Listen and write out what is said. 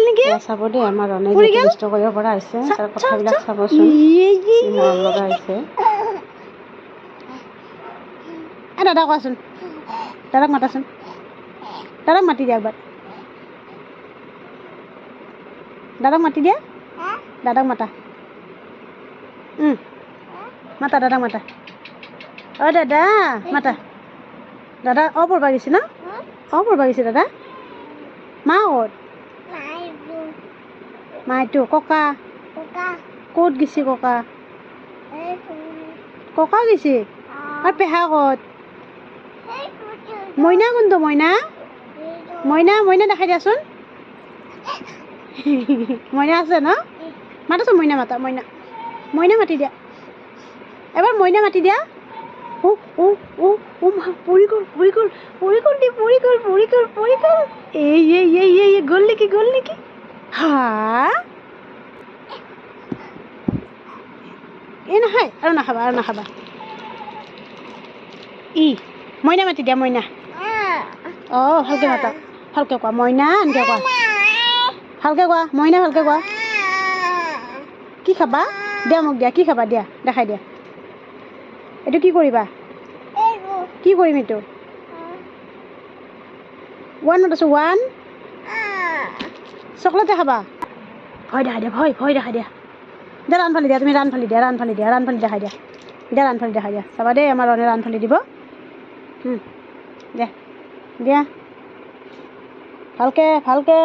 নেকি চাব দেই আমাৰ ৰনে যথেষ্ট কৰিব পৰা হৈছে তাৰ কথাবিলাক চাবচোন মৰম লগা হৈছে দাদা কোৱাচোন দাদাক মাতাচোন দাদাক মাতি দিয়া একবাৰ দাদাক মাতি দিয়া দাদাক মাতা মাতা দাদাক মাতা অ দাদা মাতা দাদা অ পঢ়বা গৈছে ন অ পঢ়বা গৈছে দাদা মা ক'ত মাইটো ককা ক'ত গৈছে ককা ককা গৈছে আৰু পেহা ক'ত মইনা কোনটো মইনা মইনা মইনা দেখাই দিয়াচোন মইনা আছে ন মাতাচোন মইনা মাতা মইনা মইনা মাতি দিয়া এবাৰ মইনা মাতি দিয়া পৰি গ'ল পৰি গ'ল পৰি গ'ল দি পৰি গ'ল পৰি গ'ল পৰি গ'ল এই গ'ল নেকি হা এই নাখায় আৰু নাখাবা মইনা মাতি দিয়া মইনা অঁ ভালকৈ মাতা ভালকৈ কোৱা মইনা এনেকৈ কোৱা ভালকৈ কোৱা মইনা ভালকৈ কোৱা কি খাবা দিয়া মোক দিয়া কি খাবা দিয়া দেখাই দিয়া এইটো কি কৰিবা কি কৰিম এইটো ওৱান মাত আছোঁ ওৱান চকলেটে খাবা ভয় দেখাই দিয়া ভয় দেখাই দিয়া দিয়া ৰানফালি দিয়া তুমি ৰানফালি দেখাই দিয়া ৰানফালি দেখাই দিয়া চাবা দেই আমাৰ ৰনে ৰানফালি দিব দিয়া ভালকৈ